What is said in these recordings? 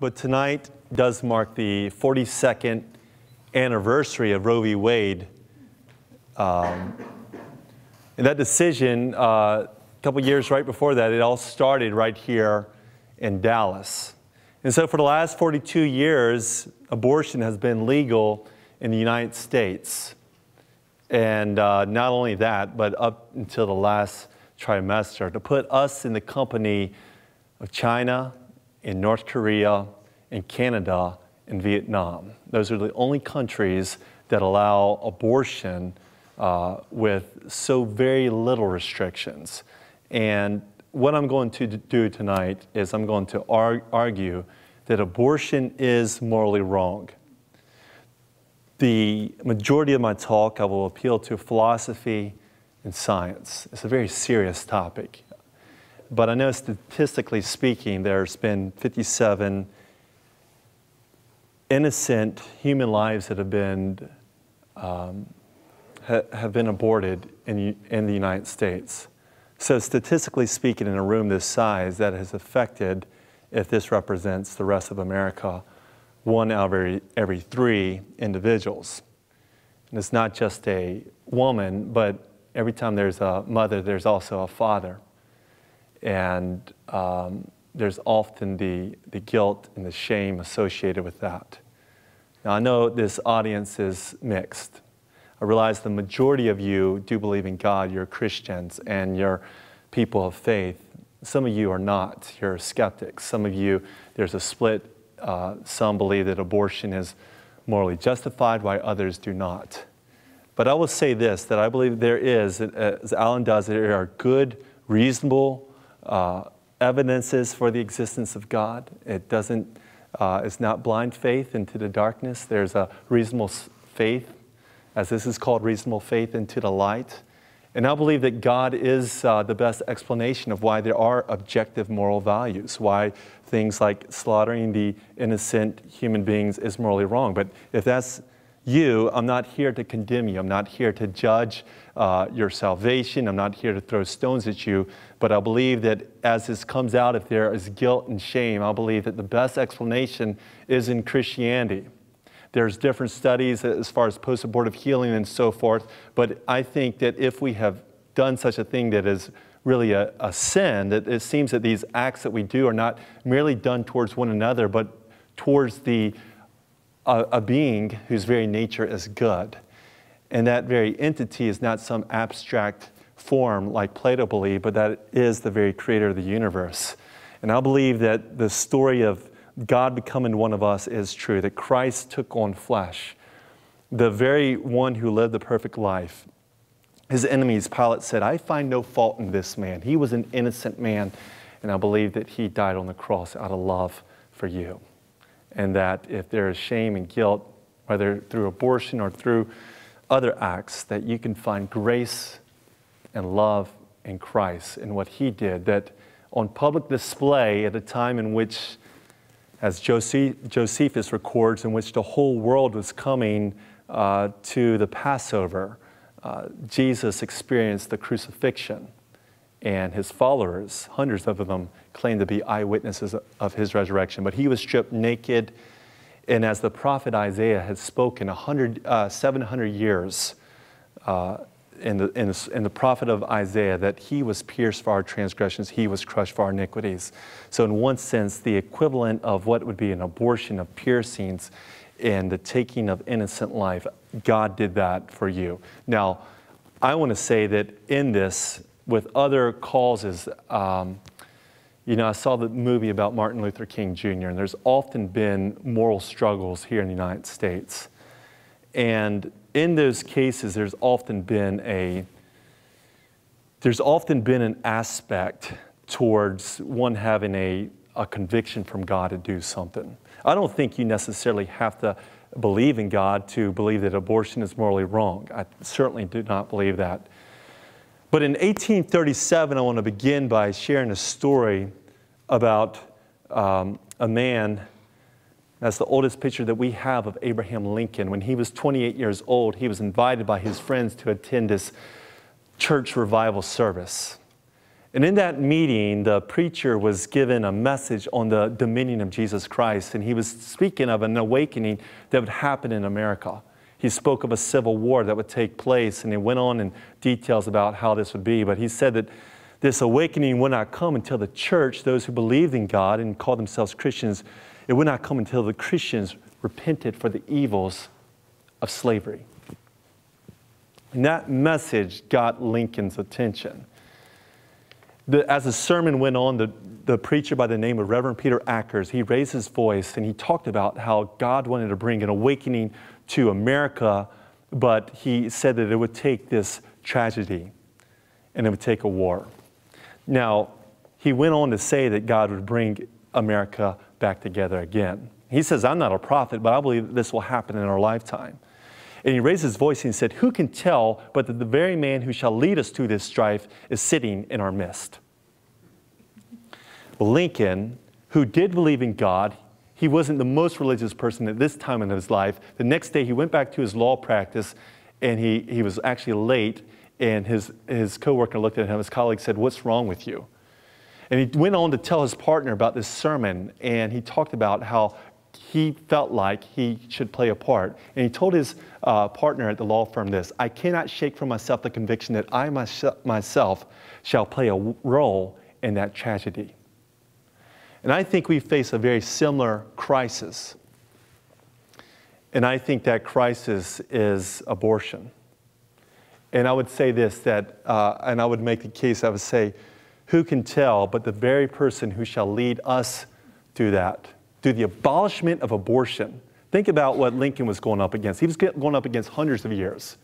but tonight does mark the 42nd anniversary of Roe v. Wade. And that decision, a couple years right before that, it all started right here in Dallas. And so for the last 42 years, abortion has been legal in the United States. And not only that, but up until the last trimester, to put us in the company of China, in North Korea, in Canada, and Vietnam. Those are the only countries that allow abortion with so very little restrictions. And what I'm going to do tonight is I'm going to argue that abortion is morally wrong. The majority of my talk, I will appeal to philosophy and science. It's a very serious topic. But I know statistically speaking, there's been 57 innocent human lives that have been aborted in the United States. So statistically speaking, in a room this size, that has affected, if this represents the rest of America, 1 out of every 3 individuals. And it's not just a woman, but every time there's a mother, there's also a father. And there's often the guilt and the shame associated with that. Now, I know this audience is mixed. I realize the majority of you do believe in God. You're Christians and you're people of faith. Some of you are not. You're skeptics. Some of you, there's a split. Some believe that abortion is morally justified, while others do not. But I will say this, that I believe there is, as Alan does, there are good, reasonable evidences for the existence of God. It doesn't, it's not blind faith into the darkness. There's a reasonable faith, as this is called, reasonable faith into the light. And I believe that God is the best explanation of why there are objective moral values, why things like slaughtering the innocent human beings is morally wrong. But if that's you, I'm not here to condemn you. I'm not here to judge your salvation. I'm not here to throw stones at you. But I believe that as this comes out, if there is guilt and shame, I believe that the best explanation is in Christianity. There's different studies as far as post-abortive healing and so forth, but I think that if we have done such a thing that is really a sin, that it seems that these acts that we do are not merely done towards one another, but towards a being whose very nature is good. And that very entity is not some abstract form like Plato believed, but that is the very creator of the universe. And I believe that the story of God becoming one of us is true, that Christ took on flesh. The very one who lived the perfect life. His enemies, Pilate said, I find no fault in this man. He was an innocent man, and I believe that he died on the cross out of love for you. And that if there is shame and guilt, whether through abortion or through other acts, that you can find grace and love in Christ and what he did, that on public display at a time in which, as Josephus records, in which the whole world was coming to the Passover, Jesus experienced the crucifixion, and his followers, hundreds of them, claimed to be eyewitnesses of his resurrection. But he was stripped naked, and as the prophet Isaiah had spoken 700 years in the prophet of Isaiah, that he was pierced for our transgressions, he was crushed for our iniquities. So in one sense, the equivalent of what would be an abortion of piercings and the taking of innocent life, God did that for you. Now, I want to say that in this, with other causes, you know, I saw the movie about Martin Luther King Jr., and there's often been moral struggles here in the United States. And in those cases, there's often been an aspect towards one having a conviction from God to do something. I don't think you necessarily have to believe in God to believe that abortion is morally wrong. I certainly do not believe that. But in 1837, I want to begin by sharing a story about a man. That's the oldest picture that we have of Abraham Lincoln. When he was 28 years old, he was invited by his friends to attend this church revival service. And in that meeting, the preacher was given a message on the dominion of Jesus Christ, and he was speaking of an awakening that would happen in America. He spoke of a civil war that would take place, and he went on in details about how this would be, but he said that this awakening would not come until the church, those who believed in God and called themselves Christians, it would not come until the Christians repented for the evils of slavery. And that message got Lincoln's attention. As the sermon went on, the preacher by the name of Reverend Peter Ackers, he raised his voice and he talked about how God wanted to bring an awakening to America, but he said that it would take this tragedy and it would take a war. Now, he went on to say that God would bring America back together again. He says, I'm not a prophet, but I believe that this will happen in our lifetime. And he raised his voice and he said, who can tell but that the very man who shall lead us to this strife is sitting in our midst? Well, Lincoln, who did believe in God, he wasn't the most religious person at this time in his life. The next day he went back to his law practice and he was actually late, and his coworker looked at him, his colleague said, what's wrong with you? And he went on to tell his partner about this sermon, and he talked about how he felt like he should play a part. And he told his partner at the law firm this, I cannot shake from myself the conviction that I myself shall play a role in that tragedy. And I think we face a very similar crisis. And I think that crisis is abortion. And I would say this, that, and I would make the case, I would say, who can tell but the very person who shall lead us through that, through the abolishment of abortion. Think about what Lincoln was going up against. He was going up against hundreds of years.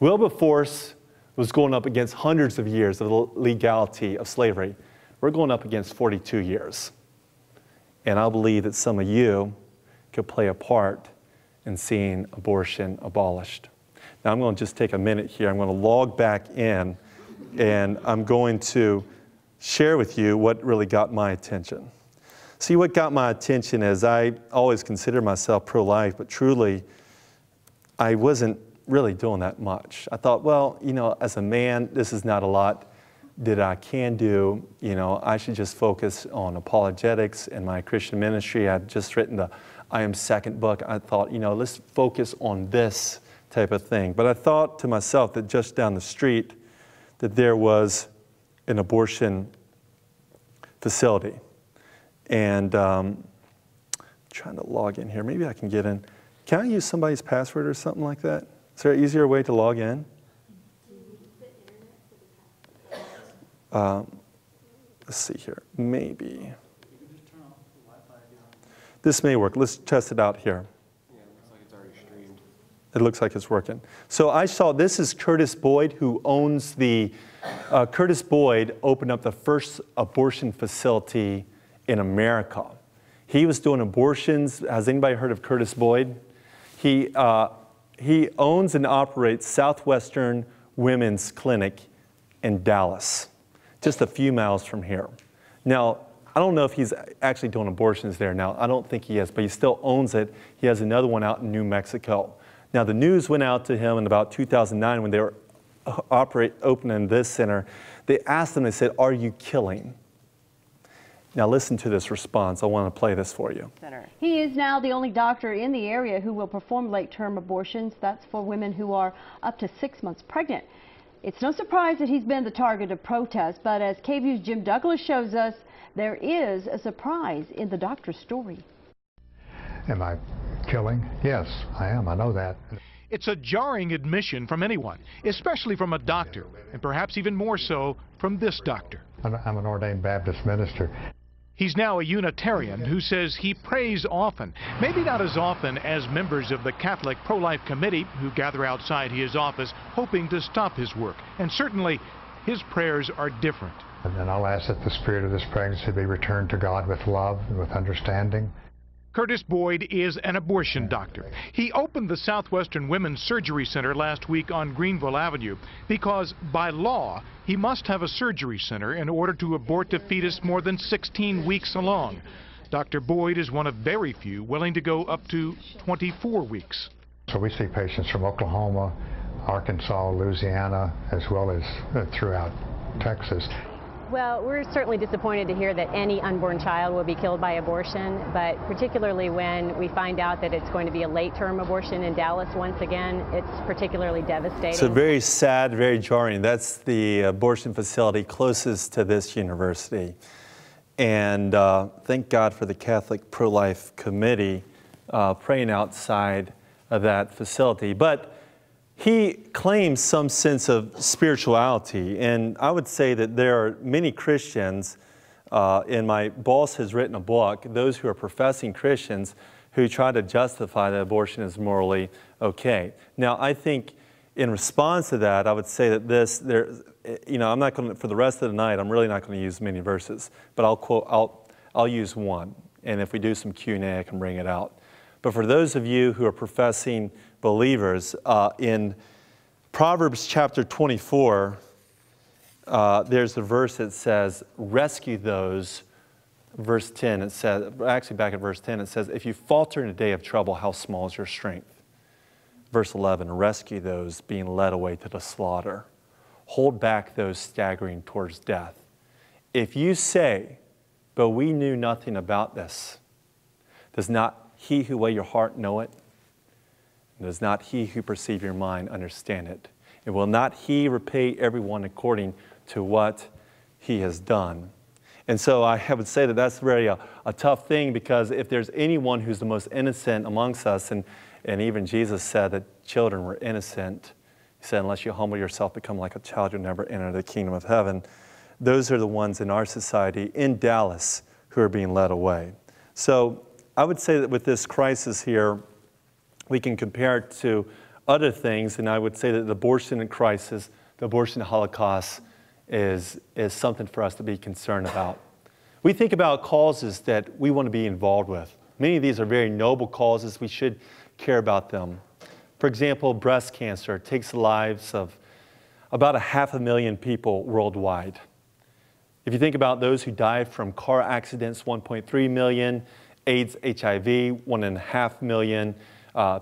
Wilberforce was going up against hundreds of years of the legality of slavery. We're going up against 42 years. And I believe that some of you could play a part in seeing abortion abolished. Now I'm going to just take a minute here. I'm going to log back in, and I'm going to share with you what really got my attention. See, what got my attention is I always consider myself pro-life, but truly, I wasn't really doing that much. I thought, well, you know, as a man, this is not a lot that I can do. You know, I should just focus on apologetics and my Christian ministry. I'd just written the I Am Second book. I thought, you know, let's focus on this type of thing. But I thought to myself that just down the street that there was an abortion facility. And trying to log in here. Maybe I can get in. Can I use somebody's password or something like that? Is there an easier way to log in? Let's see here. Maybe. This may work. Let's test it out here. Yeah, it looks like it's already streamed. It looks like it's working. So I saw, this is Curtis Boyd, who owns the, Curtis Boyd opened up the first abortion facility in America. He was doing abortions. Has anybody heard of Curtis Boyd? He owns and operates Southwestern Women's Clinic in Dallas, just a few miles from here. Now, I don't know if he's actually doing abortions there now. I don't think he is, but he still owns it. He has another one out in New Mexico. Now, the news went out to him in about 2009 when they were opening this center. They asked him, they said, are you killing? Now listen to this response. I want to play this for you. He is now the only doctor in the area who will perform late-term abortions. That's for women who are up to 6 months pregnant. It's no surprise that he's been the target of protest, but as KVUE's Jim Douglas shows us, there is a surprise in the doctor's story. Am I killing? Yes, I am. I know that. It's a jarring admission from anyone, especially from a doctor, and perhaps even more so from this doctor. I'm an ordained Baptist minister. He's now a Unitarian who says he prays often, maybe not as often as members of the Catholic pro-life committee who gather outside his office hoping to stop his work. And certainly his prayers are different. And I'll ask that the spirit of this pregnancy be returned to God with love and with understanding. Curtis Boyd is an abortion doctor. He opened the Southwestern Women's Surgery Center last week on Greenville Avenue because, by law, he must have a surgery center in order to abort a fetus more than 16 weeks along. Dr. Boyd is one of very few willing to go up to 24 weeks. So we see patients from Oklahoma, Arkansas, Louisiana, as well as throughout Texas. Well, we're certainly disappointed to hear that any unborn child will be killed by abortion, but particularly when we find out that it's going to be a late-term abortion in Dallas once again, it's particularly devastating. So very sad, very jarring. That's the abortion facility closest to this university. And thank God for the Catholic Pro-Life Committee praying outside of that facility. But he claims some sense of spirituality, and I would say that there are many Christians, and my boss has written a book, those who are professing Christians, who try to justify that abortion is morally okay. Now, I think in response to that, I would say that I'm not going to, for the rest of the night, I'm really not going to use many verses, but I'll use one, and if we do some Q&A, I can bring it out. But for those of you who are professing believers, in Proverbs chapter 24, there's a verse that says, rescue those, verse 10, it says, actually back at verse 10, it says, if you falter in a day of trouble, how small is your strength? Verse 11, rescue those being led away to the slaughter. Hold back those staggering towards death. If you say, but we knew nothing about this, does not he who weigh your heart know it? Does not he who perceive your mind understand it? And will not he repay everyone according to what he has done? And so I would say that that's really a tough thing, because if there's anyone who's the most innocent amongst us, and even Jesus said that children were innocent, he said, unless you humble yourself, become like a child, you'll never enter the kingdom of heaven. Those are the ones in our society, in Dallas, who are being led away. So I would say that with this crisis here, we can compare it to other things, and I would say that the abortion crisis, the abortion holocaust, is something for us to be concerned about. We think about causes that we want to be involved with. Many of these are very noble causes. We should care about them. For example, breast cancer takes the lives of about 500,000 people worldwide. If you think about those who die from car accidents, 1.3 million, AIDS, HIV, 1.5 million,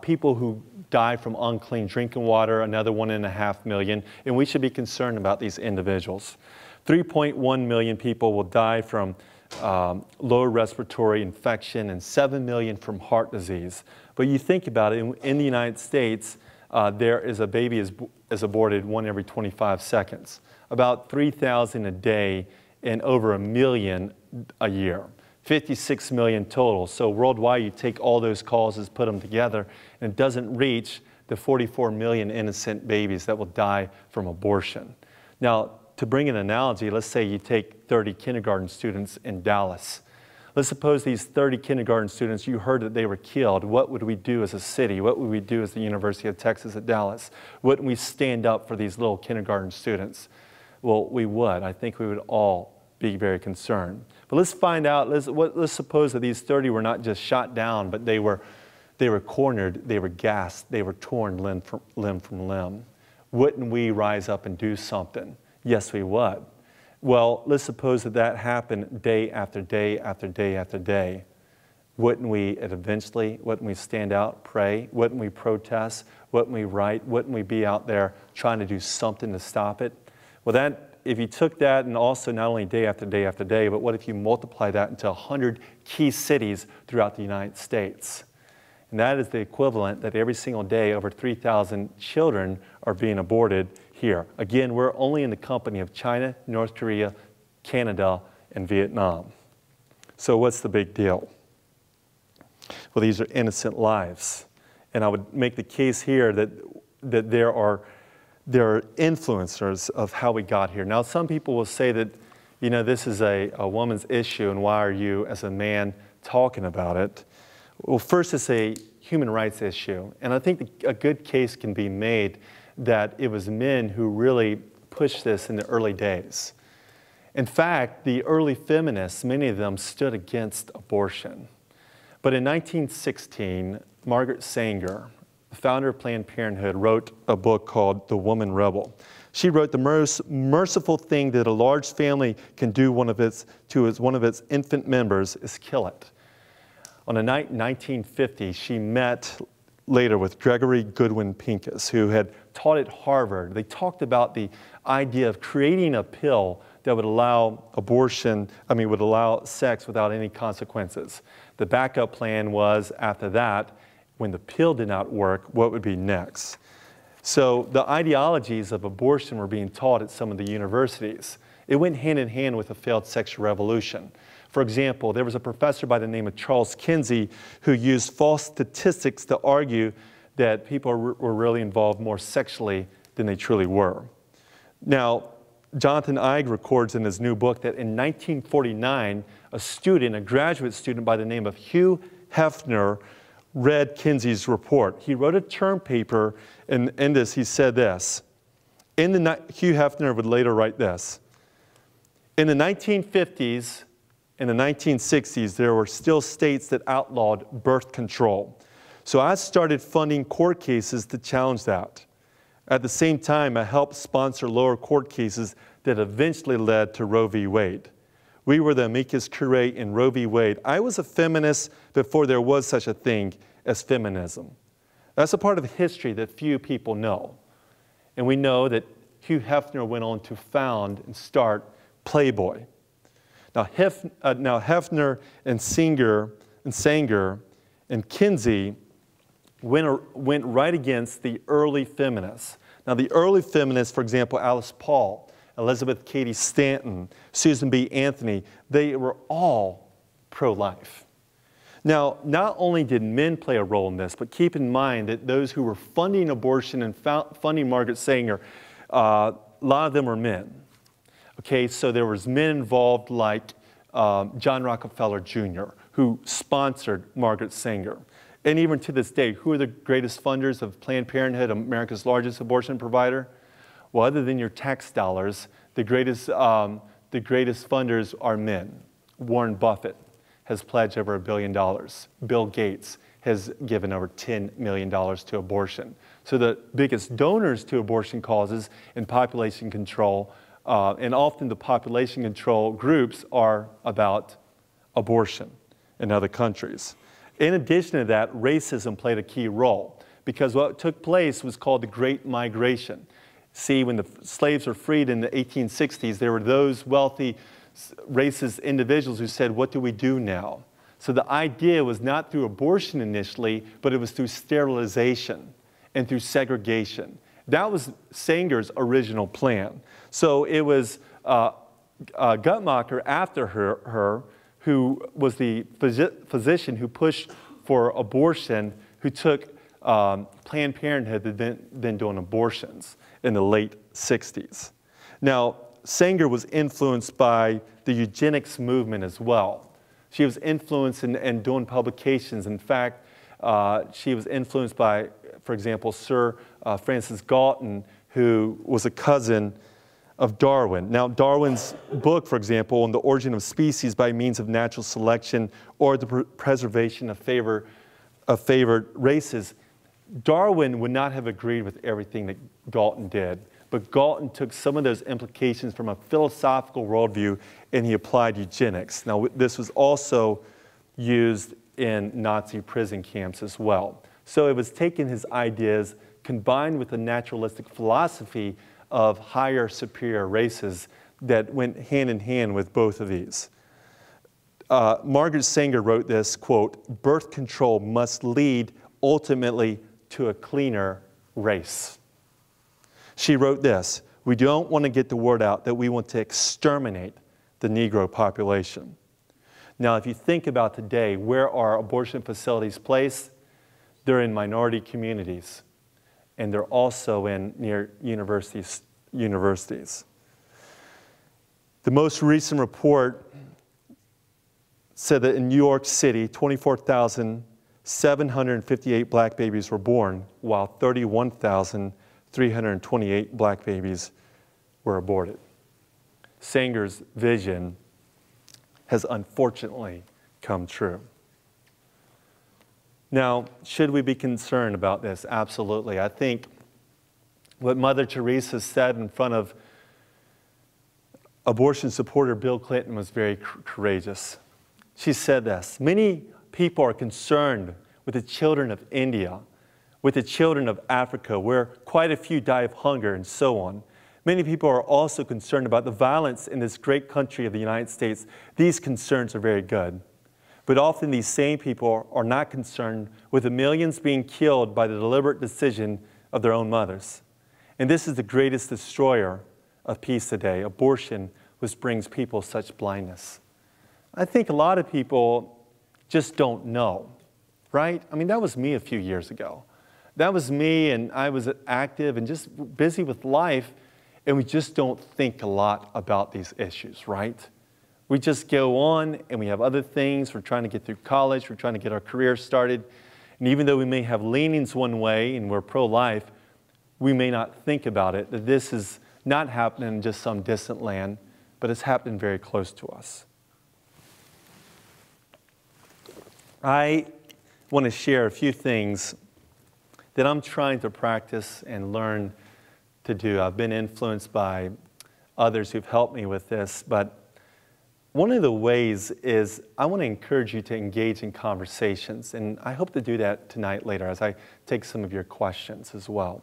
people who die from unclean drinking water, another 1.5 million, and we should be concerned about these individuals. 3.1 million people will die from lower respiratory infection, and 7 million from heart disease. But you think about it, in the United States, there is a baby is aborted 1 every 25 seconds, about 3,000 a day, and over 1 million a year. 56 million total. So worldwide, you take all those causes, put them together, and it doesn't reach the 44 million innocent babies that will die from abortion. Now, to bring an analogy, let's say you take 30 kindergarten students in Dallas. Let's suppose these 30 kindergarten students, you heard that they were killed. What would we do as a city? What would we do as the University of Texas at Dallas? Wouldn't we stand up for these little kindergarten students? Well, we would. I think we would all be very concerned. But let's find out, let's suppose that these 30 were not just shot down, but they were cornered, they were gassed, they were torn limb from limb. Wouldn't we rise up and do something? Yes, we would. Well, let's suppose that happened day after day after day after day. Wouldn't we stand out, pray? Wouldn't we protest? Wouldn't we write? Wouldn't we be out there trying to do something to stop it? Well, if you took that, and also not only day after day after day, but what if you multiply that into 100 key cities throughout the United States? And that is the equivalent that every single day over 3,000 children are being aborted here. Again, we're only in the company of China, North Korea, Canada, and Vietnam. So what's the big deal? Well, these are innocent lives. And I would make the case here that there are influencers of how we got here. Now, some people will say that, this is a woman's issue, and why are you, as a man, talking about it? Well, first, it's a human rights issue. And I think a good case can be made that it was men who really pushed this in the early days. In fact, the early feminists, many of them stood against abortion. But in 1916, Margaret Sanger, the founder of Planned Parenthood, wrote a book called The Woman Rebel. She wrote, the most merciful thing that a large family can do to one of its infant members is kill it. On a night in 1950, she met later with Gregory Goodwin Pincus, who had taught at Harvard. They talked about the idea of creating a pill that would allow would allow sex without any consequences. The backup plan was, after that, when the pill did not work, what would be next? So the ideologies of abortion were being taught at some of the universities. It went hand in hand with a failed sexual revolution. For example, there was a professor by the name of Charles Kinsey who used false statistics to argue that people were really involved more sexually than they truly were. Now, Jonathan Eig records in his new book that in 1949, a graduate student by the name of Hugh Hefner, read Kinsey's report. He wrote a term paper, and in this he said this. Hugh Hefner would later write this. In the 1950s and the 1960s, there were still states that outlawed birth control. So I started funding court cases to challenge that. At the same time, I helped sponsor lower court cases that eventually led to Roe v. Wade. We were the amicus curiae in Roe v. Wade. I was a feminist before there was such a thing as feminism. That's a part of history that few people know. And we know that Hugh Hefner went on to found and start Playboy. Now, Hefner and Sanger and Kinsey went right against the early feminists. Now, the early feminists, for example, Alice Paul, Elizabeth Cady Stanton, Susan B. Anthony, they were all pro-life. Now, not only did men play a role in this, but keep in mind that those who were funding abortion and funding Margaret Sanger, a lot of them were men. Okay, so there was men involved like John Rockefeller Jr., who sponsored Margaret Sanger. And even to this day, who are the greatest funders of Planned Parenthood, America's largest abortion provider? Well, other than your tax dollars, the greatest funders are men. Warren Buffett has pledged over $1 billion. Bill Gates has given over $10 million to abortion. So the biggest donors to abortion causes and population control, and often the population control groups are about abortion in other countries. In addition to that, racism played a key role because what took place was called the Great Migration. See, when the slaves were freed in the 1860s, there were those wealthy, racist individuals who said, what do we do now? So the idea was not through abortion initially, but it was through sterilization and through segregation. That was Sanger's original plan. So it was Guttmacher after her who was the physician who pushed for abortion, who took Planned Parenthood to then doing abortions in the late 60s. Now, Sanger was influenced by the eugenics movement as well. She was influenced in doing publications. In fact, she was influenced by, for example, Sir Francis Galton, who was a cousin of Darwin. Now, Darwin's book, for example, on the origin of species by means of natural selection or the preservation of favored races, Darwin would not have agreed with everything that Galton did. But Galton took some of those implications from a philosophical worldview and he applied eugenics. Now, this was also used in Nazi prison camps as well. So it was taking his ideas combined with a naturalistic philosophy of higher, superior races that went hand in hand with both of these. Margaret Sanger wrote this, quote, birth control must lead ultimately to a cleaner race. She wrote this, we don't want to get the word out that we want to exterminate the Negro population. Now, if you think about today, where are abortion facilities placed? They're in minority communities, and they're also near universities. The most recent report said that in New York City, 24,758 black babies were born, while 31,328 black babies were aborted. Sanger's vision has unfortunately come true. Now, should we be concerned about this? Absolutely. I think what Mother Teresa said in front of abortion supporter Bill Clinton was very courageous. She said this, many people are concerned with the children of India, with the children of Africa, where quite a few die of hunger and so on. Many people are also concerned about the violence in this great country of the United States. These concerns are very good. But often these same people are not concerned with the millions being killed by the deliberate decision of their own mothers. And this is the greatest destroyer of peace today, abortion, which brings people such blindness. I think a lot of people just don't know, right? I mean, that was me a few years ago. That was me, and I was active and just busy with life, and we just don't think a lot about these issues, right? We just go on and we have other things. We're trying to get through college. We're trying to get our career started. And even though we may have leanings one way and we're pro-life, we may not think about it, that this is not happening in just some distant land, but it's happening very close to us. I want to share a few things that I'm trying to practice and learn to do. I've been influenced by others who've helped me with this, but one of the ways is I want to encourage you to engage in conversations, and I hope to do that tonight later as I take some of your questions as well.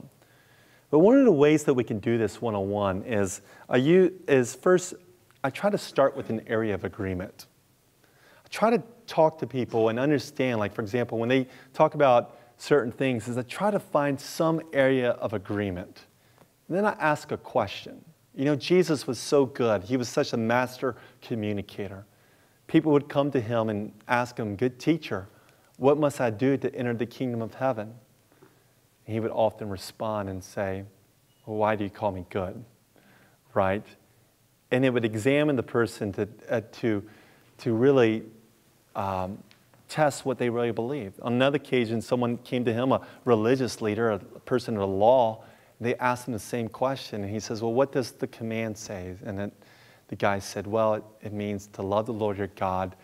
But one of the ways that we can do this one-on-one is first, I try to start with an area of agreement. I try to talk to people and understand, like for example, when they talk about certain things, is I try to find some area of agreement. And then I ask a question. You know, Jesus was so good. He was such a master communicator. People would come to him and ask him, "Good teacher, what must I do to enter the kingdom of heaven?" And he would often respond and say, "Well, why do you call me good?" Right? And it would examine the person to really test what they really believed. On another occasion, someone came to him, a religious leader, a person of the law. They asked him the same question, and he says, "Well, what does the command say?" And then the guy said, "Well, it means to love the Lord your God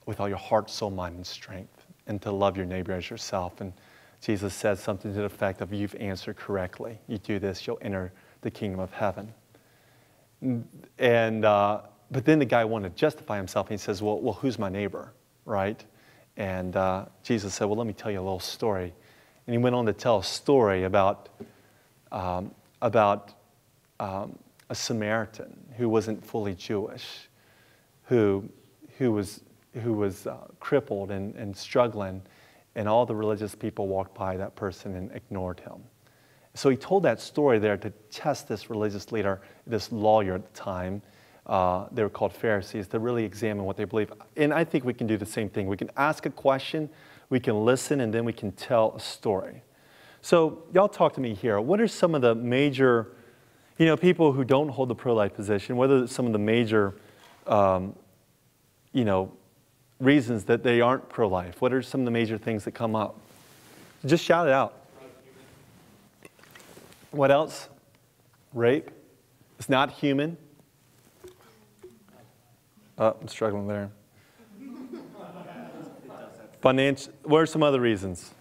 with all your heart, soul, mind, and strength, and to love your neighbor as yourself." And Jesus said something to the effect of, "You've answered correctly. You do this, you'll enter the kingdom of heaven." But then the guy wanted to justify himself, and he says, well, who's my neighbor, right? And Jesus said, "Well, let me tell you a little story." And he went on to tell a story about a Samaritan who wasn't fully Jewish, who was crippled and struggling, and all the religious people walked by that person and ignored him. So he told that story there to test this religious leader, this lawyer at the time. They were called Pharisees, to really examine what they believe. And I think we can do the same thing. We can ask a question, we can listen, and then we can tell a story. So y'all talk to me here. What are some of the major, people who don't hold the pro-life position, what are some of the major, reasons that they aren't pro-life? What are some of the major things that come up? Just shout it out. What else? Rape. It's not human. Oh, I'm struggling there. Financial. What are some other reasons?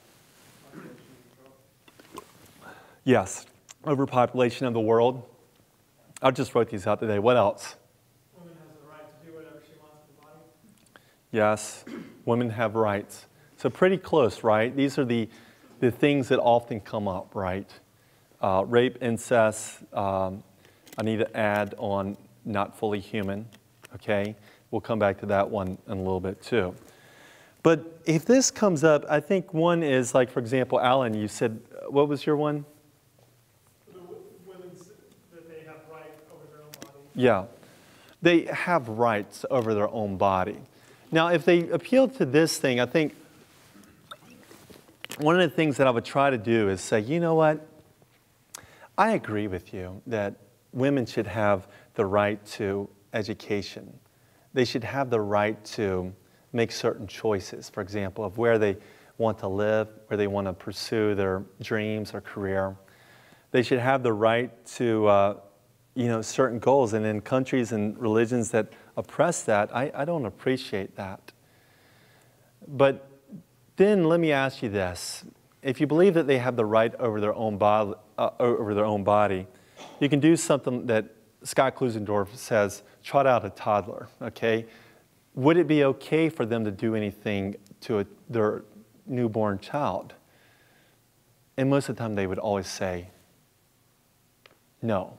Yes. Overpopulation of the world. I just wrote these out today. What else? Women has the right to do whatever she wants with the body. Yes. Women have rights. So pretty close, right? These are the things that often come up, right? Rape, incest. I need to add on not fully human. Okay? We'll come back to that one in a little bit too. But if this comes up, I think one is like, for example, Alan, you said, what was your one? That they have right over their own body. Yeah. They have rights over their own body. Now, if they appeal to this thing, I think one of the things that I would try to do is say, you know what? I agree with you that women should have the right to education. They should have the right to make certain choices, for example, of where they want to live, where they want to pursue their dreams or career. They should have the right to, certain goals. And in countries and religions that oppress that, I don't appreciate that. But then let me ask you this. If you believe that they have the right over their own body, you can do something that Scott Klusendorf says, trot out a toddler, okay? Would it be okay for them to do anything to their newborn child? And most of the time they would always say, no.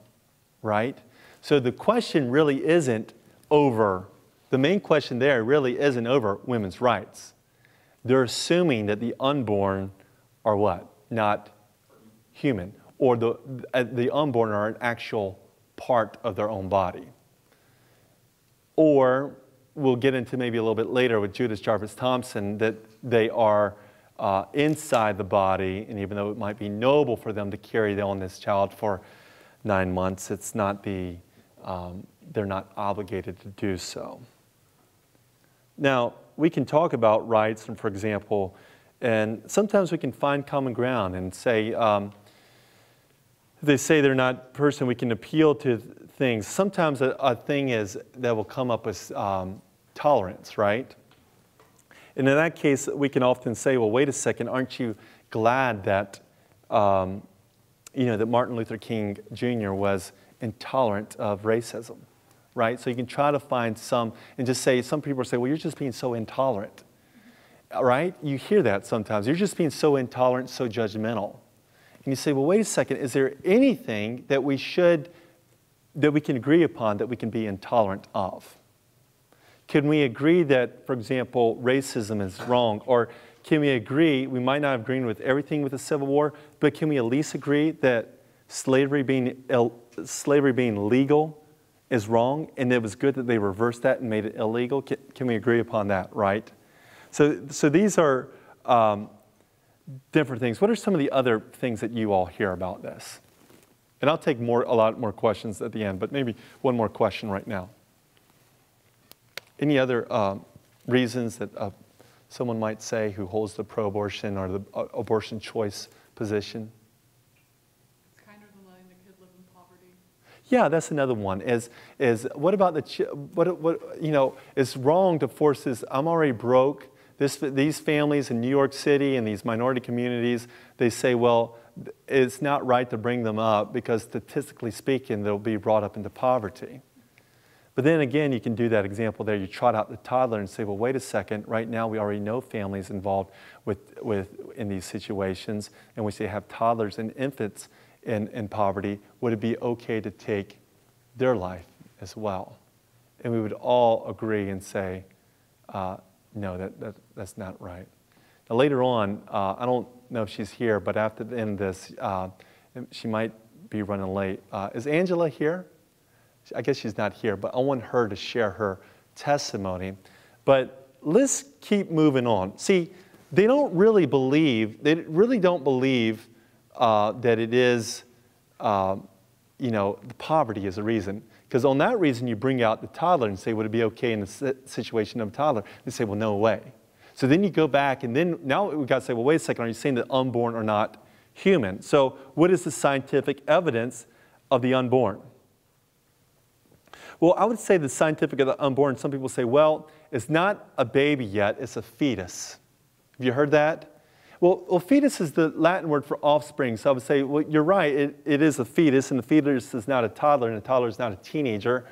right? So the question really isn't over, the main question there really isn't over women's rights. They're assuming that the unborn are what? Not human, or the unborn are an actual part of their own body. Or we'll get into maybe a little bit later with Judith Jarvis Thompson that they are inside the body, and even though it might be noble for them to carry on this child for 9 months, it's not they're not obligated to do so. Now, we can talk about rights, and for example, and sometimes we can find common ground and say, they say they're not person, we can appeal to things. Sometimes a thing is that will come up with tolerance, right? And in that case, we can often say, well, wait a second, aren't you glad that, that Martin Luther King Jr. was intolerant of racism, right? So you can try to find some, and just say, some people say, well, you're just being so intolerant, right? You hear that sometimes. You're just being so intolerant, so judgmental. And you say, well, wait a second, is there anything that we can agree upon that we can be intolerant of? Can we agree that, for example, racism is wrong? Or can we agree, we might not agree with everything with the Civil War, but can we at least agree that slavery being legal is wrong, and it was good that they reversed that and made it illegal? Can we agree upon that, right? So these are different things. What are some of the other things that you all hear about this? And I'll take a lot more questions at the end, but maybe one more question right now. Any other reasons that someone might say who holds the pro-abortion or the abortion choice position? It's kind of letting the kid live in poverty. Yeah, that's another one. Is what about it's wrong to force this? I'm already broke. These families in New York City and these minority communities, they say, well, it's not right to bring them up because statistically speaking, they'll be brought up into poverty. But then again, you can do that example there. You trot out the toddler and say, well, wait a second. Right now, we already know families involved in these situations. And we say have toddlers and infants in poverty. Would it be okay to take their life as well? And we would all agree and say, no, that's not right. Now, later on, I don't know if she's here, but after the end of this, she might be running late. Is Angela here? I guess she's not here, but I want her to share her testimony. But let's keep moving on. See, they don't really believe, that it is, the poverty is a reason. Because on that reason, you bring out the toddler and say, would it be okay in the situation of a toddler? They say, well, no way. So then you go back, and then now we've got to say, well, wait a second, are you saying that unborn are not human? So what is the scientific evidence of the unborn? Well, I would say the scientific of the unborn, some people say, well, it's not a baby yet, it's a fetus. Have you heard that? Well, fetus is the Latin word for offspring, so I would say, well, you're right, it is a fetus, and the fetus is not a toddler, and a toddler is not a teenager.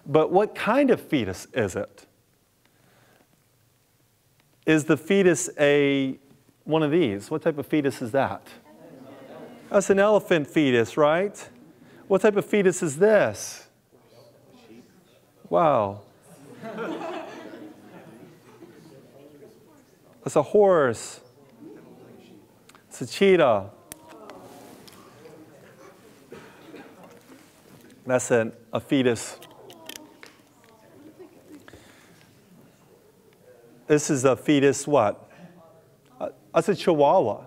But what kind of fetus is it? Is the fetus one of these? What type of fetus is that? That's an elephant fetus, right? What type of fetus is this? Wow. It's a horse. It's a cheetah. That's a fetus. This is a fetus what? That's a chihuahua.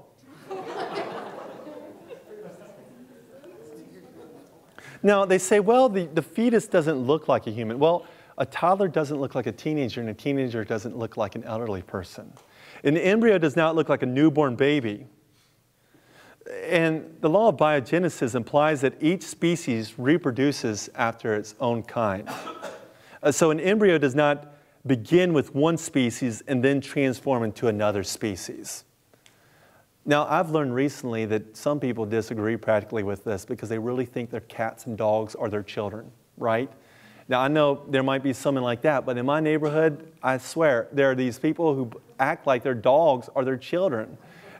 Now, they say, well, the fetus doesn't look like a human. Well, a toddler doesn't look like a teenager, and a teenager doesn't look like an elderly person. An embryo does not look like a newborn baby. And the law of biogenesis implies that each species reproduces after its own kind. So an embryo does not begin with one species and then transform into another species. Now, I've learned recently that some people disagree practically with this because they really think their cats and dogs are their children, right? Now, I know there might be something like that, but in my neighborhood, I swear, there are these people who act like their dogs are their children.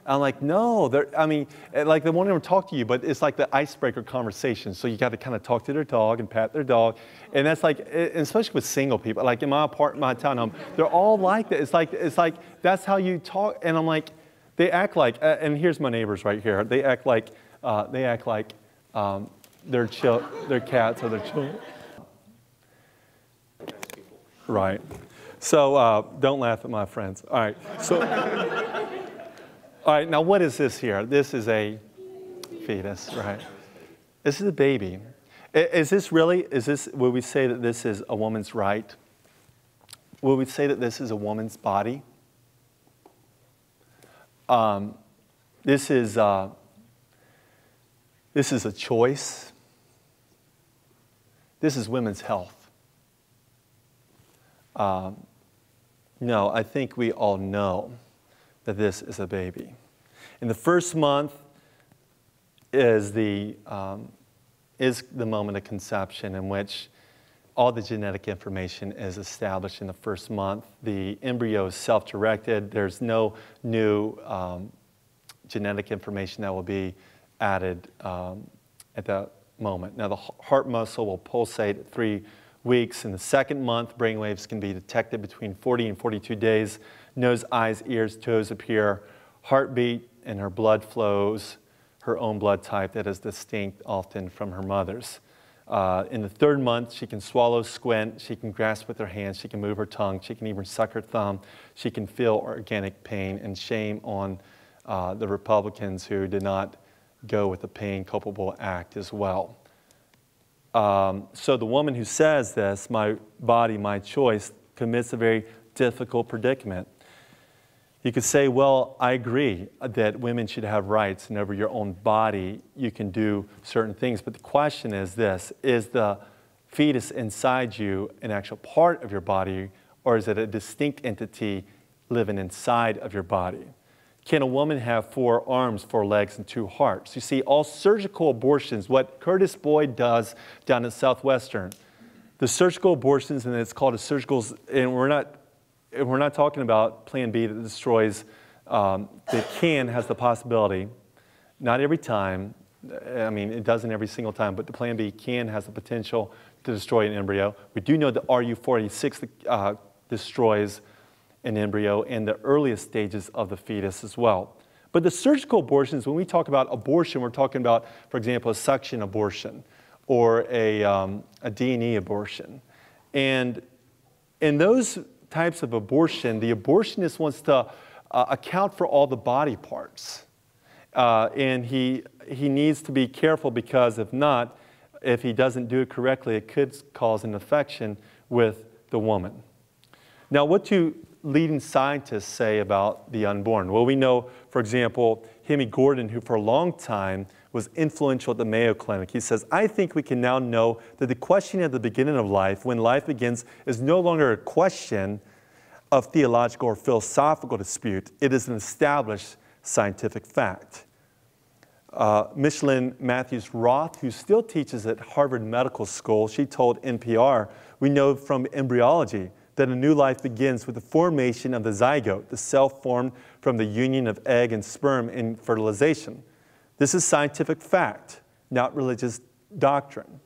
I'm like, no, I mean, like they won't even talk to you, but it's like the icebreaker conversation. So you got to kind of talk to their dog and pat their dog. And that's like, and especially with single people, like in my apartment, my townhome, they're all like that. It's like, that's how you talk. And I'm like, they act like, and here's my neighbors right here. They act like their cats or their children. Right. So don't laugh at my friends. All right. So, all right. Now, what is this here? This is a fetus, right? This is a baby. Is this really? Would we say that this is a woman's right? Would we say that this is a woman's body? This is a choice. This is women's health. No, I think we all know that this is a baby. In the first month is the moment of conception in which all the genetic information is established in the first month. The embryo is self-directed. There's no new genetic information that will be added at that moment. Now, the heart muscle will pulsate at 3 weeks. In the second month, brainwaves can be detected between 40 and 42 days. Nose, eyes, ears, toes appear. Heartbeat, and her blood flows, her own blood type that is distinct often from her mother's. In the third month, she can swallow, squint, she can grasp with her hands, she can move her tongue, she can even suck her thumb, she can feel organic pain, and shame on the Republicans who did not go with the pain culpable act as well. So the woman who says this, my body, my choice, commits a very difficult predicament. You could say, well, I agree that women should have rights, and over your own body you can do certain things. But the question is this: is the fetus inside you an actual part of your body, or is it a distinct entity living inside of your body? Can a woman have 4 arms, 4 legs, and 2 hearts? You see, all surgical abortions, what Curtis Boyd does down in Southwestern, the surgical abortions, and it's called a surgical, and we're not talking about Plan B that destroys, that has the possibility, not every time, I mean, it doesn't every single time, but the Plan B has the potential to destroy an embryo. We do know that RU486 destroys an embryo in the earliest stages of the fetus as well. But the surgical abortions, when we talk about abortion, we're talking about, for example, a suction abortion or a D&E abortion. And in those types of abortion, the abortionist wants to account for all the body parts. And he needs to be careful, because if not, if he doesn't do it correctly, it could cause an infection with the woman. Now, what do leading scientists say about the unborn? Well, we know, for example, Hemi Gordon, who for a long time was influential at the Mayo Clinic. He says, I think we can now know that the question at the beginning of life, when life begins, is no longer a question of theological or philosophical dispute. It is an established scientific fact. Micheline Matthews Roth, who still teaches at Harvard Medical School, she told NPR, we know from embryology that a new life begins with the formation of the zygote, the cell formed from the union of egg and sperm in fertilization. This is scientific fact, not religious doctrine.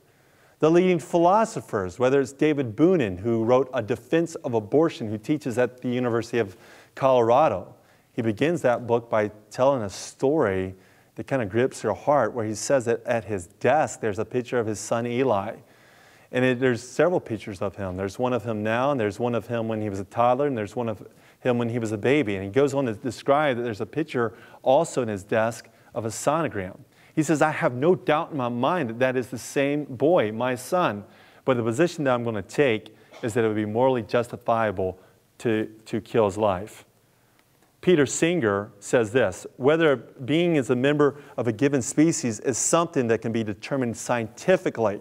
The leading philosophers, whether it's David Boonin, who wrote A Defense of Abortion, who teaches at the University of Colorado, he begins that book by telling a story that kind of grips your heart, where he says that at his desk there's a picture of his son Eli. And there's several pictures of him. There's one of him now, and there's one of him when he was a toddler, and there's one of him when he was a baby. And he goes on to describe that there's a picture also in his desk of a sonogram. He says, I have no doubt in my mind that that is the same boy, my son. But the position that I'm going to take is that it would be morally justifiable to kill his life. Peter Singer says this: whether being is a member of a given species is something that can be determined scientifically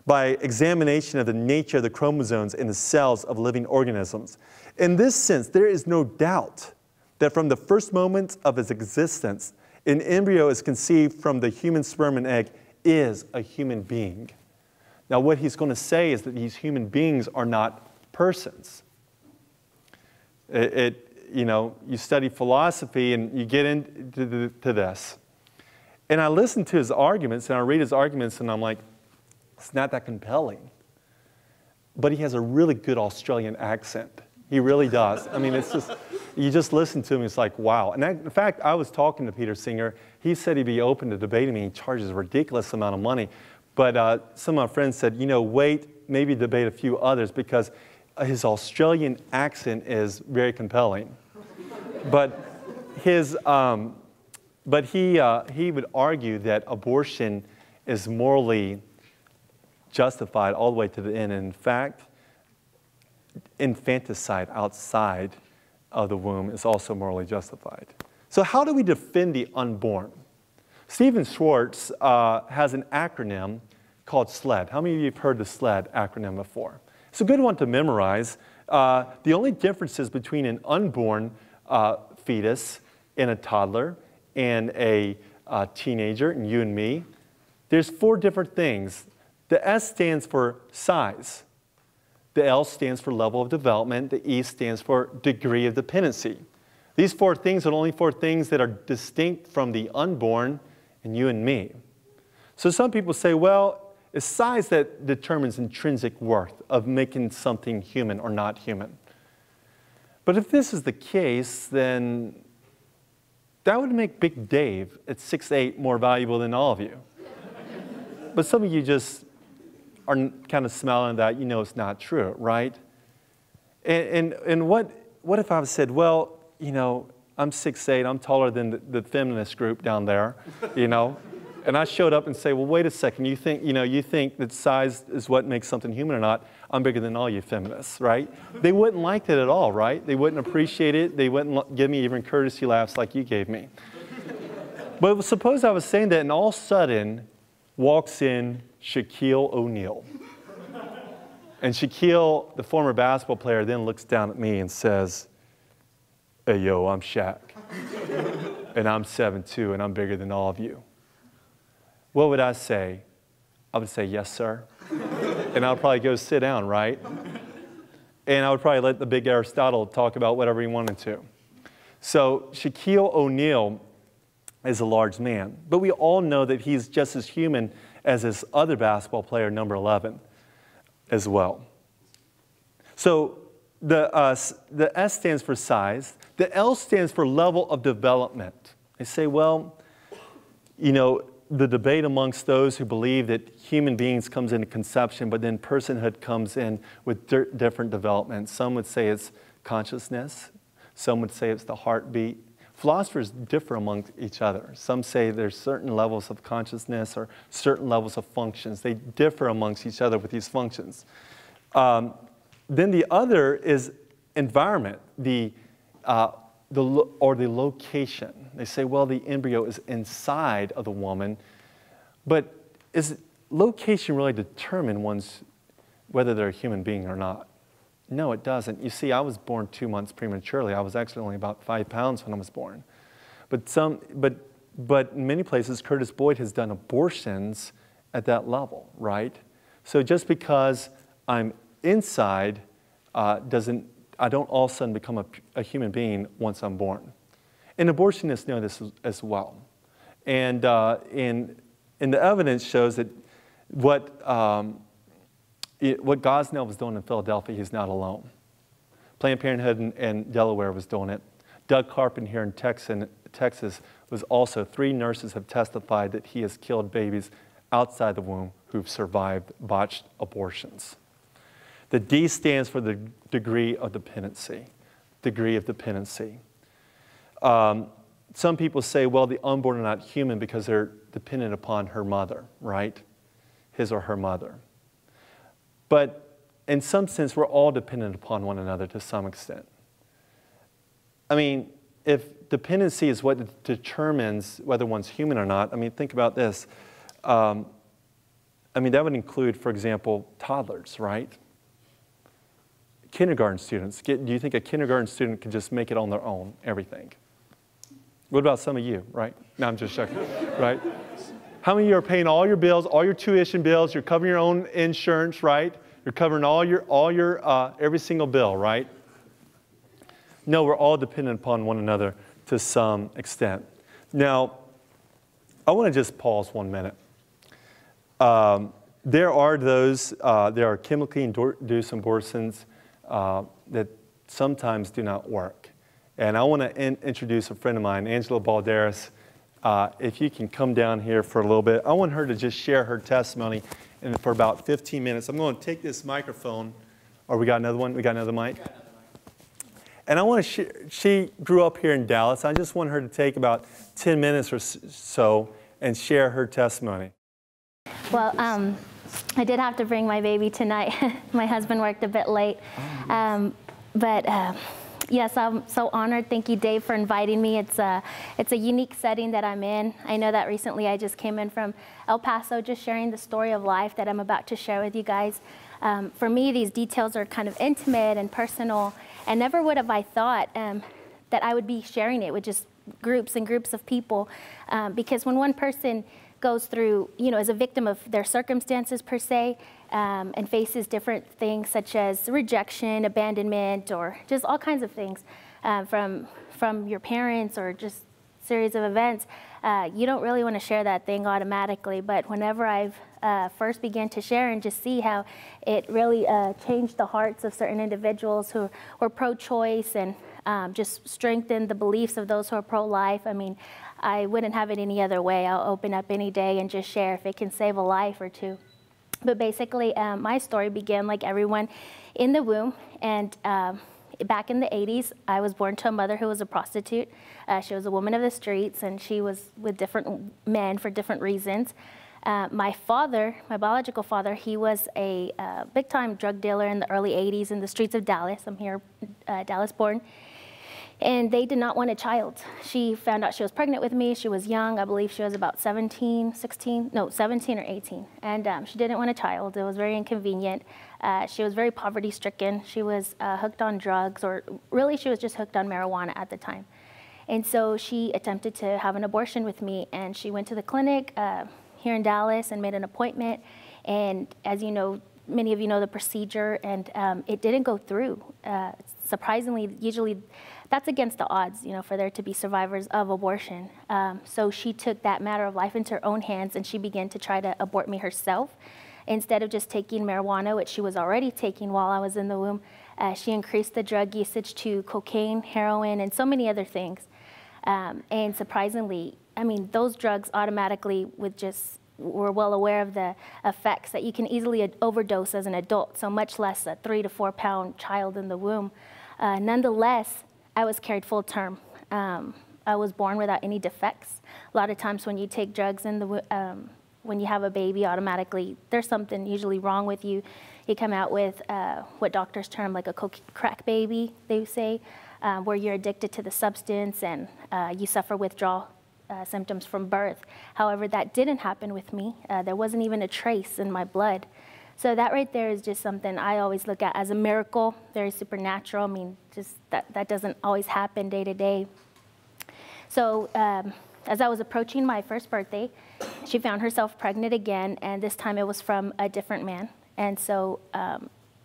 by examination of the nature of the chromosomes in the cells of living organisms. In this sense, there is no doubt that from the first moment of its existence, an embryo is conceived from the human sperm and egg is a human being. Now, what he's going to say is that these human beings are not persons. you study philosophy and you get into this. And I listen to his arguments and I read his arguments and I'm like, it's not that compelling. But he has a really good Australian accent. He really does. I mean, it's just, you just listen to him, it's like, wow. And in fact, I was talking to Peter Singer. He said he'd be open to debating me. He charges a ridiculous amount of money. But some of my friends said, wait, maybe debate a few others because his Australian accent is very compelling. But he would argue that abortion is morally justified all the way to the end. And in fact, infanticide outside of the womb is also morally justified. So how do we defend the unborn? Stephen Schwartz has an acronym called SLED. How many of you have heard the SLED acronym before? It's a good one to memorize. The only differences between an unborn fetus and a toddler and a teenager, and you and me, there's 4 different things. The S stands for size. The L stands for level of development. The E stands for degree of dependency. These 4 things are the only 4 things that are distinct from the unborn and you and me. So some people say, well, it's size that determines intrinsic worth of making something human or not human. But if this is the case, then that would make Big Dave at 6'8" more valuable than all of you. But some of you just are kind of smiling at that, it's not true, right? And what if I said, well, I'm 6'8", I'm taller than the feminist group down there, and I showed up and say, well, wait a second, you think that size is what makes something human or not? I'm bigger than all you feminists, right? They wouldn't like that at all, right? They wouldn't appreciate it. They wouldn't give me even courtesy laughs like you gave me. But suppose I was saying that and all of a sudden walks in Shaquille O'Neal. And Shaquille, the former basketball player, then looks down at me and says, hey, yo, I'm Shaq. And I'm 7'2", and I'm bigger than all of you. What would I say? I would say, yes, sir. And I'll probably go sit down, right? And I would probably let the big Aristotle talk about whatever he wanted to. So Shaquille O'Neal is a large man. But we all know that he's just as human as his other basketball player, number 11, as well. So the S stands for size. The L stands for level of development. They say, well, the debate amongst those who believe that human beings comes into conception, but then personhood comes in with different developments. Some would say it's consciousness. Some would say it's the heartbeat. Philosophers differ among each other. Some say there's certain levels of consciousness or certain levels of functions. They differ amongst each other with these functions. Then the other is environment, or the location. They say, well, the embryo is inside of the woman, but is location really determine whether they're a human being or not? No, it doesn't. You see, I was born 2 months prematurely. I was actually only about 5 pounds when I was born. But in many places, Curtis Boyd has done abortions at that level, right? So just because I'm inside I don't all of a sudden become a human being once I'm born. And abortionists know this as well. And the evidence shows that what Gosnell was doing in Philadelphia, he's not alone. Planned Parenthood in Delaware was doing it. Doug Carpenter here in Texas was also, 3 nurses have testified that he has killed babies outside the womb who've survived botched abortions. The D stands for the degree of dependency. Degree of dependency. Some people say, well, the unborn are not human because they're dependent upon her mother, right? His or her mother. But in some sense, we're all dependent upon one another to some extent. I mean, if dependency is what determines whether one's human or not, I mean, think about this. I mean, that would include, for example, toddlers, right? Kindergarten students. Do you think a kindergarten student could just make it on their own, everything? What about some of you, right? No, I'm just checking, right? How many of you are paying all your bills, all your tuition bills, you're covering your own insurance, right? You're covering all your every single bill, right? No, we're all dependent upon one another to some extent. Now, I want to just pause 1 minute. There are chemically induced abortions that sometimes do not work. And I want to introduce a friend of mine, Angela Balderas. If you can come down here for a little bit, I want her to just share her testimony and for about 15 minutes. I'm going to take this microphone. Or we got another one? We got another mic? And I want to she grew up here in Dallas. I just want her to take about 10 minutes or so and share her testimony. Well, I did have to bring my baby tonight. My husband worked a bit late. Yes, I'm so honored. Thank you, Dave, for inviting me. It's a unique setting that I'm in. I know that recently I just came in from El Paso, just sharing the story of life that I'm about to share with you guys. For me, these details are kind of intimate and personal, and never would have I thought that I would be sharing it with just groups and groups of people, because when one person goes through, as a victim of their circumstances per se, and faces different things such as rejection, abandonment, or just all kinds of things from your parents or just series of events, you don't really want to share that thing automatically. But whenever I've first began to share and just see how it really changed the hearts of certain individuals who were pro-choice and just strengthened the beliefs of those who are pro-life, I mean, I wouldn't have it any other way. I'll open up any day and just share if it can save a life or two. But basically, my story began like everyone in the womb. And back in the 80s, I was born to a mother who was a prostitute. She was a woman of the streets, and she was with different men for different reasons. My father, my biological father, he was a big-time drug dealer in the early 80s in the streets of Dallas. I'm here, Dallas born. And they did not want a child. She found out she was pregnant with me. She was young. I believe she was about 17 or 18. And she didn't want a child. It was very inconvenient. She was very poverty-stricken. She was hooked on drugs, or really she was just hooked on marijuana at the time. And so she attempted to have an abortion with me, and she went to the clinic here in Dallas and made an appointment. And as you know, many of you know the procedure, and it didn't go through. Surprisingly, usually that's against the odds, for there to be survivors of abortion. So she took that matter of life into her own hands, and she began to try to abort me herself. Instead of just taking marijuana, which she was already taking while I was in the womb, she increased the drug usage to cocaine, heroin, and so many other things. And surprisingly, I mean, those drugs automatically we're well aware of the effects that you can easily overdose as an adult, so much less a 3 to 4 pound child in the womb. Nonetheless, I was carried full term. I was born without any defects. A lot of times when you take drugs when you have a baby, automatically there's something usually wrong with you. You come out with what doctors term like a crack baby, they say, where you're addicted to the substance and you suffer withdrawal symptoms from birth. However, that didn't happen with me. There wasn't even a trace in my blood. So that right there is just something I always look at as a miracle, very supernatural. I mean, just that doesn't always happen day to day. So as I was approaching my first birthday, she found herself pregnant again, and this time it was from a different man. And so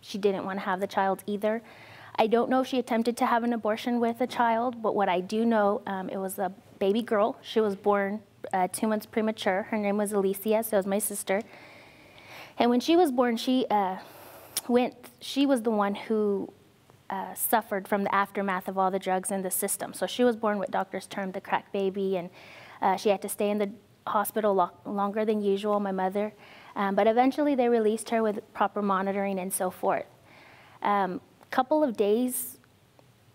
she didn't want to have the child either. I don't know if she attempted to have an abortion with a child, but what I do know, it was a baby girl. She was born 2 months premature. Her name was Alicia, so it was my sister. And when she was born, she was the one who suffered from the aftermath of all the drugs in the system. So she was born what doctors termed the crack baby, and she had to stay in the hospital longer than usual, my mother. But eventually they released her with proper monitoring and so forth. Couple of days,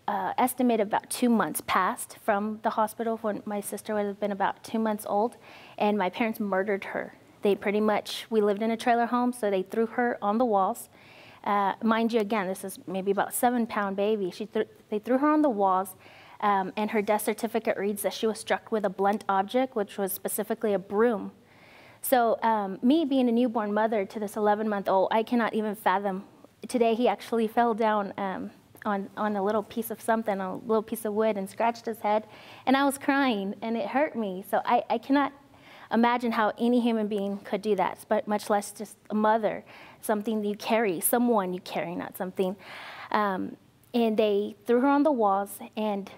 estimate about 2 months passed from the hospital when my sister would have been about 2 months old, and my parents murdered her. We lived in a trailer home, so they threw her on the walls. Mind you, again, this is maybe about 7 pound baby. They threw her on the walls, and her death certificate reads that she was struck with a blunt object, which was specifically a broom. So me being a newborn mother to this 11-month-old, I cannot even fathom. Today he actually fell down on a little piece of something, a little piece of wood, and scratched his head, and I was crying, and it hurt me. So I cannot imagine how any human being could do that, but much less just a mother, something you carry, someone you carry, not something. and they threw her on the walls. And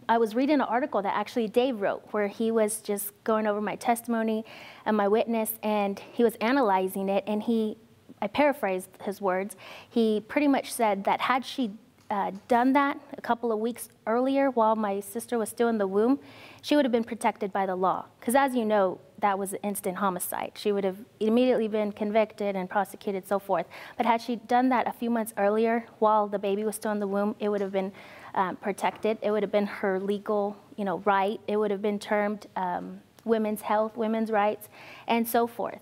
I was reading an article that actually Dave wrote, where he was just going over my testimony and my witness, and he was analyzing it, and I paraphrased his words, he pretty much said that had she done that a couple of weeks earlier while my sister was still in the womb, she would have been protected by the law. Because as you know, that was an instant homicide. She would have immediately been convicted and prosecuted, so forth. But had she done that a few months earlier while the baby was still in the womb, it would have been protected. It would have been her legal, right. It would have been termed women's health, women's rights, and so forth.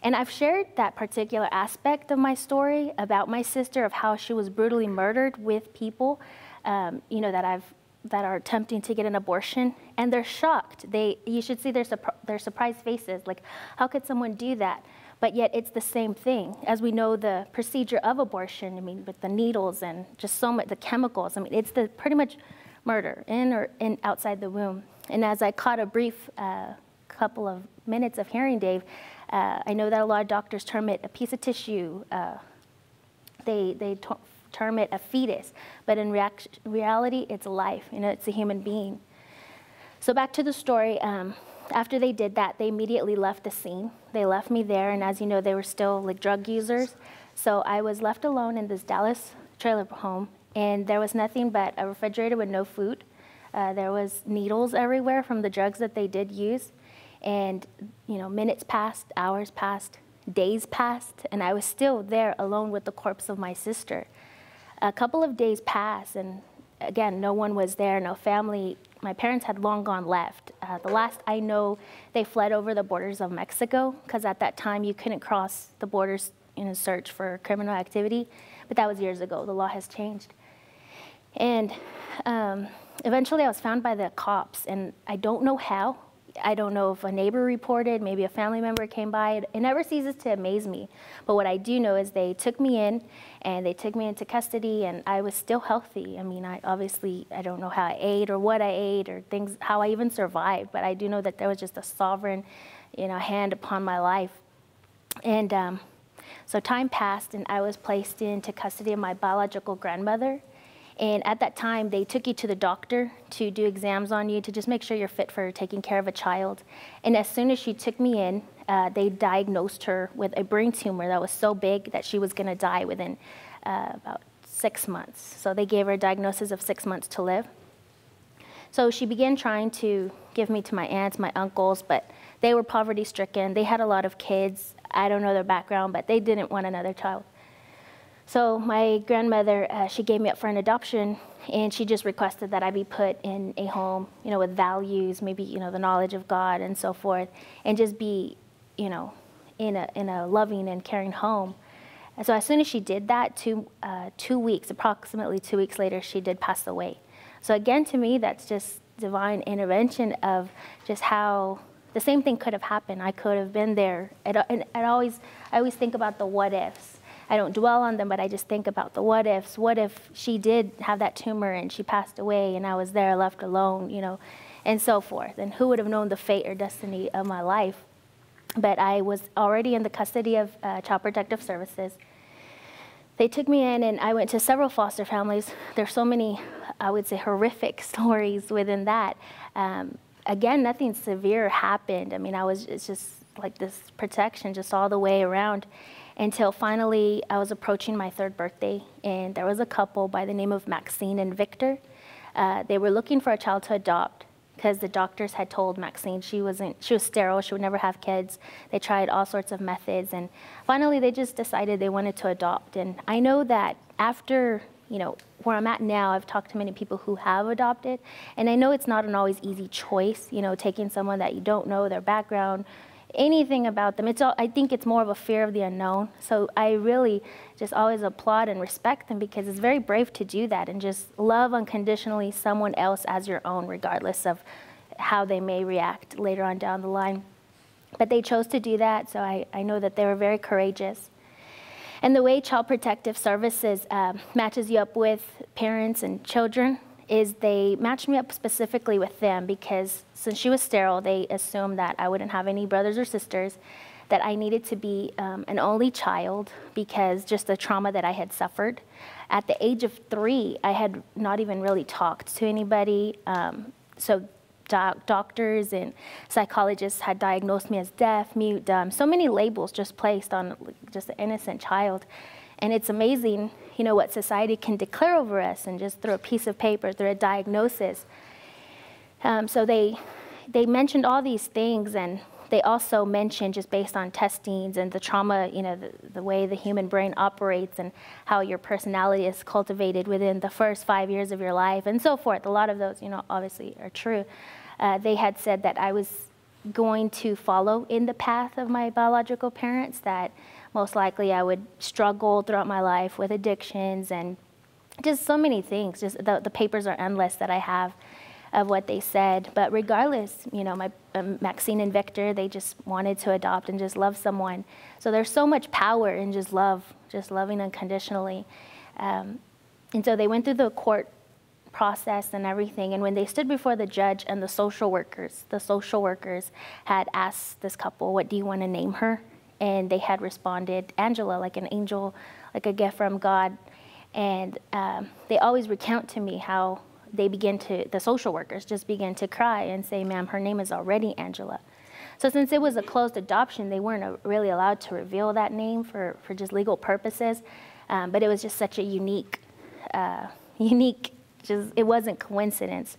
And I've shared that particular aspect of my story about my sister, of how she was brutally murdered with people, that are attempting to get an abortion, and they're shocked. You should see their surprised faces, like, how could someone do that? But yet it's the same thing. As we know, the procedure of abortion, with the needles and just so much, the chemicals, it's pretty much murder in or outside the womb. And as I caught a brief couple of minutes of hearing Dave, I know that a lot of doctors term it a piece of tissue. They term it a fetus, but in reality, it's life. It's a human being. So back to the story. After they did that, they immediately left the scene. They left me there, and as you know, they were still like drug users. So I was left alone in this Dallas trailer home, and there was nothing but a refrigerator with no food. There was needles everywhere from the drugs that they did use. And minutes passed, hours passed, days passed, and I was still there alone with the corpse of my sister. A couple of days passed, and again, no one was there, no family. My parents had long gone left. The last I know, they fled over the borders of Mexico, because at that time you couldn't cross the borders in a search for criminal activity, but that was years ago. The law has changed. And eventually I was found by the cops, and I don't know how. I don't know if a neighbor reported, maybe a family member came by. It never ceases to amaze me. But what I do know is they took me in, and they took me into custody, and I was still healthy. I don't know how I ate or what I ate or how I even survived, but I do know that there was just a sovereign, hand upon my life. And so time passed, and I was placed into custody of my biological grandmother. And at that time, they took you to the doctor to do exams on you to just make sure you're fit for taking care of a child. And as soon as she took me in, they diagnosed her with a brain tumor that was so big that she was going to die within about 6 months. So they gave her a diagnosis of 6 months to live. So she began trying to give me to my aunts, my uncles, but they were poverty-stricken. They had a lot of kids. I don't know their background, but they didn't want another child. So my grandmother, she gave me up for an adoption, and she just requested that I be put in a home, with values, maybe, the knowledge of God and so forth, and just be, in a loving and caring home. And so as soon as she did that, approximately 2 weeks later, she did pass away. So again, to me, that's just divine intervention of just how the same thing could have happened. I could have been there. And I always think about the what ifs. I don't dwell on them, but I just think about the what ifs. What if she did have that tumor and she passed away and I was there left alone, and so forth. And who would have known the fate or destiny of my life? But I was already in the custody of Child Protective Services. They took me in, and I went to several foster families. There's so many, I would say, horrific stories within that. Again, nothing severe happened. It's just like this protection just all the way around. Until finally I was approaching my 3rd birthday, and there was a couple by the name of Maxine and Victor. They were looking for a child to adopt because the doctors had told Maxine she was sterile, she would never have kids. They tried all sorts of methods, and finally they just decided they wanted to adopt. And I know that after, where I'm at now, I've talked to many people who have adopted, and I know it's not an always easy choice, taking someone that you don't know, their background, anything about them. I think it's more of a fear of the unknown. So I really just always applaud and respect them, because it's very brave to do that and just love unconditionally someone else as your own, regardless of how they may react later on down the line. But they chose to do that, so I know that they were very courageous. And the way Child Protective Services matches you up with parents and children is they matched me up specifically with them, because since she was sterile, they assumed that I wouldn't have any brothers or sisters. that I needed to be an only child because just the trauma that I had suffered. At the age of 3, I had not even really talked to anybody. So doctors and psychologists had diagnosed me as deaf, mute, dumb, so many labels just placed on just an innocent child. And it's amazing, you know, what society can declare over us, and just through a piece of paper, through a diagnosis. So they mentioned all these things, and they also mentioned, just based on testings and the trauma, you know, the way the human brain operates and how your personality is cultivated within the first 5 years of your life and so forth. A lot of those, you know, obviously are true. They had said that I was going to follow in the path of my biological parents, that most likely I would struggle throughout my life with addictions and just so many things. Just the papers are endless that I have of what they said. But regardless, you know, my Maxine and Victor, they just wanted to adopt and just love someone. So there's so much power in just love, just loving unconditionally. And so they went through the court process and everything. And when they stood before the judge and the social workers had asked this couple, what do you want to name her? And they had responded, Angela, like an angel, like a gift from God. And they always recount to me how the social workers just began to cry and say, ma'am, her name is already Angela. So since it was a closed adoption, they weren't really allowed to reveal that name for just legal purposes. But it was just such a unique, it wasn't coincidence.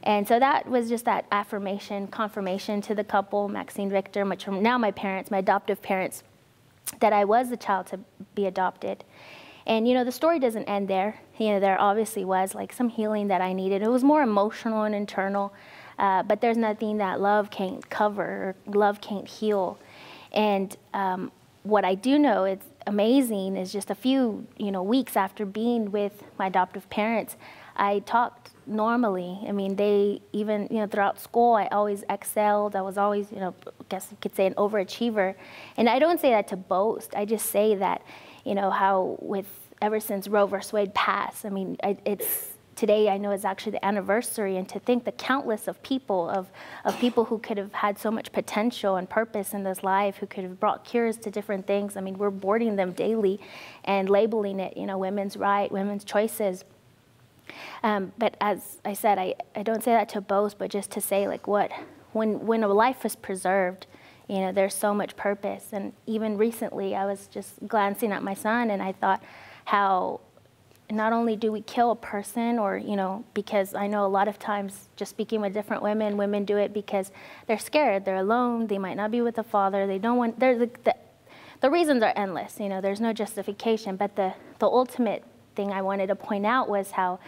And so that was just that affirmation, confirmation to the couple, Maxine, Victor, which are now my parents, my adoptive parents, that I was the child to be adopted. And, you know, the story doesn't end there. You know, there obviously was like some healing that I needed. It was more emotional and internal, but there's nothing that love can't cover or love can't heal. And what I do know is amazing is just a few, you know, weeks after being with my adoptive parents, I talked normally. I mean, they even, you know, throughout school, I always excelled. I was always, you know, I guess you could say an overachiever. And I don't say that to boast. I just say that, you know, how ever since Roe versus Wade passed, I mean, today I know is actually the anniversary, and to think the countless of people who could have had so much potential and purpose in this life, who could have brought cures to different things. I mean, we're boarding them daily and labeling it, you know, women's right, women's choices. But as I said, I don't say that to boast, but just to say, like, when a life is preserved, you know, there's so much purpose. And even recently, I was just glancing at my son, and I thought how not only do we kill a person, or, you know, because I know a lot of times, just speaking with different women do it because they're scared, they're alone, they might not be with a father, they don't want, the reasons are endless, you know, there's no justification. But the ultimate thing I wanted to point out was how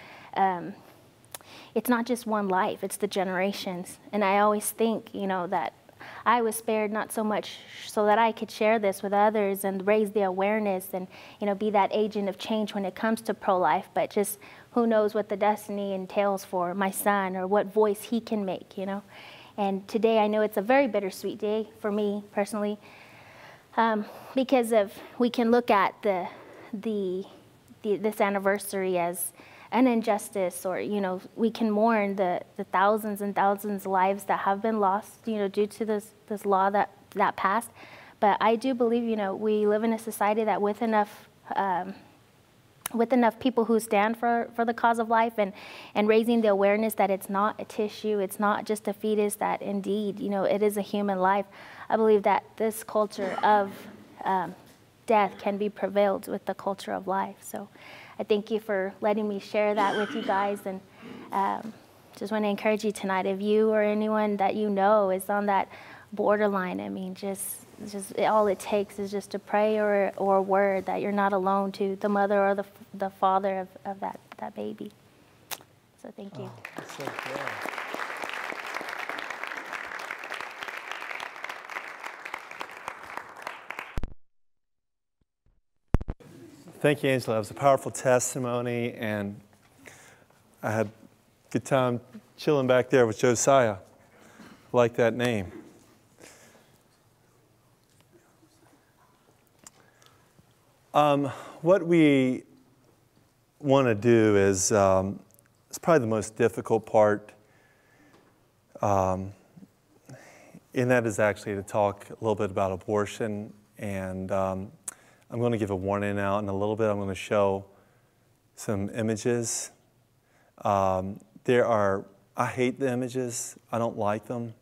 it's not just one life, it's the generations. And I always think, you know, that I was spared not so much so that I could share this with others and raise the awareness and, you know, be that agent of change when it comes to pro-life, but just who knows what the destiny entails for my son or what voice he can make, you know. And today I know it's a very bittersweet day for me personally, because we can look at this anniversary as an injustice, or, you know, we can mourn the thousands and thousands of lives that have been lost, you know, due to this law that passed. But I do believe, you know, we live in a society that with enough people who stand for the cause of life and raising the awareness that it's not a tissue, it's not just a fetus, that indeed, you know, it is a human life. I believe that this culture of death can be prevailed with the culture of life. So I thank you for letting me share that with you guys, and just want to encourage you tonight, if you or anyone that you know is on that borderline, I mean, just all it takes is just to pray or a word that you're not alone, to the mother or the father of that baby. So thank you. Oh, that's so good. Thank you, Angela. It was a powerful testimony, and I had a good time chilling back there with Josiah. I like that name. What we want to do is, it's probably the most difficult part, and that is actually to talk a little bit about abortion. And I'm going to give a warning out in a little bit. I'm going to show some images. I hate the images. I don't like them.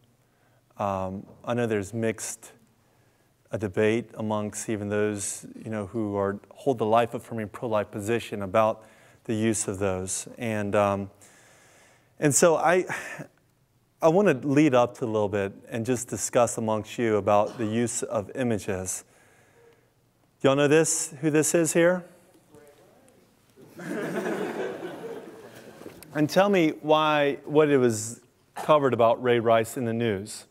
I know there's mixed a debate amongst even those who hold the life affirming pro-life position about the use of those. And so I want to lead up to a little bit and just discuss amongst you about the use of images. Y'all know who this is here? And tell me what it was covered about Ray Rice in the news.